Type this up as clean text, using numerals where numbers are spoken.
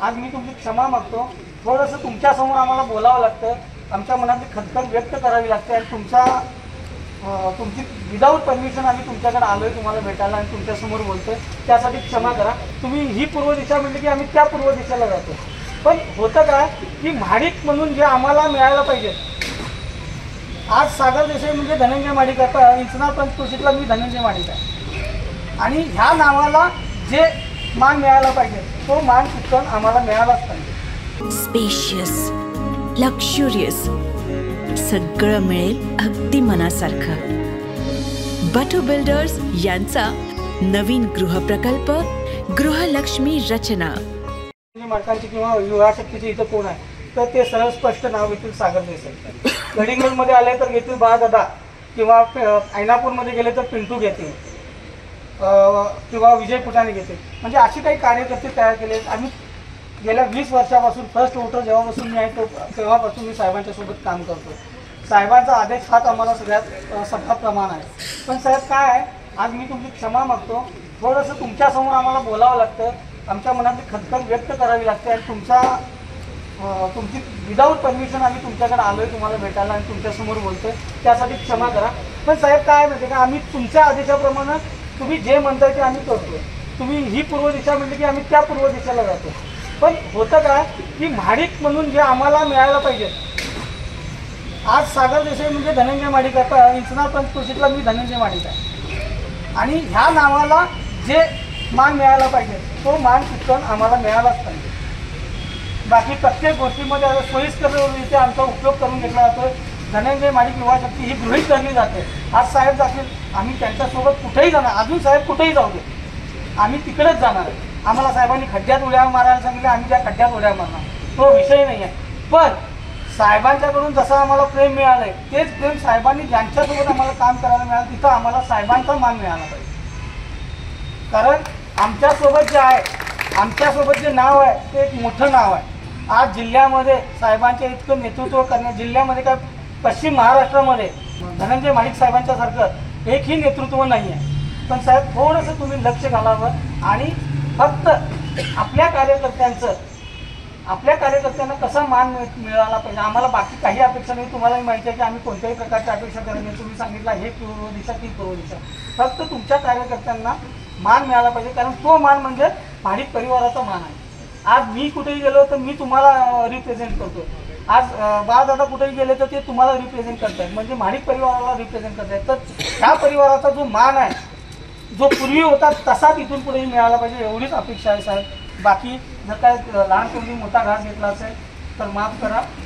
आज मी तुमची क्षमा मागतो। थोडंसं तुमच्यासमोर आम्हाला बोलावं लागतं, आमच्या मनातली खदखद व्यक्त करावी लागते आणि तुमची विदाऊट परमिशन आम्ही तुमच्याकडे आलोय तुम्हाला भेटायला आणि तुमच्यासमोर बोलतोय, त्यासाठी क्षमा करा। तुम्ही ही पूर्व दिशा म्हटली की आम्ही त्या पूर्व दिशेला जातो, पण होतं काय की महाडिक म्हणून जे आम्हाला मिळायला पाहिजे, आज सागर देसाई म्हणजे धनंजय महाडिक, आता इंचनार पंचक्रोशीतला मी धनंजय महाडिक आहे आणि ह्या नावाला जे मान मिळायला पाहिजे तो मान चिकन आम्हाला मिळालाच पाहिजे। स्पेशियस, लक्झुरियस, सगळं मिळेल अगदी मनासारखं। बटू बिल्डर्स यांचा नवीन गृहप्रकल्प गृहलक्ष्मी रचना। मालकांची किंवा युवाशक्तीची इथं कोण आहे तर ते सरळ स्पष्ट नाव घेतील सागर देसाई। गडिंग्लजमध्ये आले तर घेतील बाळदादा, किंवा ऐनापूरमध्ये गेले तर पिंटू घेतील, किंवा विजय पुटाणे घेतील। म्हणजे अशी काही कार्यकर्ते तयार केले। आम्ही गेल्या 20 वर्षापासून फर्स्ट वोटर जेव्हापासून मी आहे तेव्हापासून मी साहेबांच्या सोबत काम करतो। साहेबांचा आदेश हाच आम्हाला सगळ्यात सगळा प्रमाण आहे। पण साहेब काय आहे, आज मी तुमची क्षमा मागतो। थोडंसं तुमच्यासमोर आम्हाला बोलावं लागतं, आमच्या मनातली खदखद व्यक्त करावी लागते आणि तुमची विदाऊट परमिशन आम्ही तुमच्याकडे आलोय तुम्हाला भेटायला आणि तुमच्यासमोर बोलतोय, त्यासाठी क्षमा करा। पण साहेब काय माहिती का, आम्ही तुमच्या आदेशाप्रमाणे तुम्ही जे म्हणताय ते आम्ही करतोय। तुम्ही ही पूर्व दिशा म्हटली की आम्ही त्या पूर्व दिशेला जातो, पण होतं काय की महाडिक म्हणून जे आम्हाला मिळायला पाहिजे, आज सागर देसाई म्हणजे धनंजय महाडिक, आता इंचनार पंचक्रोशीतला मी धनंजय महाडिक आहे आणि ह्या नावाला जे मान मिळायला पाहिजे तो मान चिकन आम्हाला मिळालाच पाहिजे। बाकी प्रत्येक गोष्टीमध्ये आता सोयीस्कररित्या आमचा उपयोग करून घेतला जातो। धनंजय महाडिक युवाशक्ती ही गृहीत धरली जाते। आज साहेब जातील, आम्ही त्यांच्यासोबत कुठेही जाणार, अजून साहेब कुठेही जाऊ दे, आम्ही तिकडेच जाणार। आम्हाला साहेबांनी खड्ड्यात उड्या मारायला सांगितले, आम्ही त्या खड्ड्यात उड्या मारणार, तो विषय नाही आहे। पण साहेबांच्याकडून जसं आम्हाला प्रेम मिळालं आहे तेच प्रेम साहेबांनी ज्यांच्यासोबत आम्हाला काम करायला मिळालं तिथं आम्हाला साहेबांचा मान मिळाला पाहिजे। कारण आमच्यासोबत जे आहे, आमच्यासोबत जे नाव आहे ते एक मोठं नाव आहे। आज जिल्ह्यामध्ये साहेबांचे इतकं नेतृत्व करणे, जिल्ह्यामध्ये काय पश्चिम महाराष्ट्रामध्ये धनंजय महाडिक साहेबांच्यासारखं एकही नेतृत्व नाही आहे। पण साहेब थोडंसं तुम्ही लक्ष घालावं आणि फक्त आपल्या कार्यकर्त्यांना कसा मान मिळाला पाहिजे, आम्हाला बाकी काही अपेक्षा नाही। तुम्हालाही माहिती आहे की आम्ही कोणत्याही प्रकारची अपेक्षा करत नाही। तुम्ही सांगितलं हे पूर्व दिशा ती पूर्व दिशा, फक्त तुमच्या कार्यकर्त्यांना मान मिळाला पाहिजे, कारण तो मान म्हणजे महाडिक परिवाराचा मान आहे। आज मी कुठेही गेलो तर मी तुम्हाला रिप्रेझेंट करतो, आज बाळदादा कुठेही गेले तर ते तुम्हाला रिप्रेझेंट करतात, म्हणजे महाडिक परिवाराला रिप्रेझेंट करतात। तर ह्या परिवाराचा जो मान आहे, जो पूर्वी होता तसाच इथून पुढेही मिळाला पाहिजे, एवढीच अपेक्षा आहे साहेब। बाकी जर काय लहान कोणी मोठा घास घेतला असेल तर माफ करा।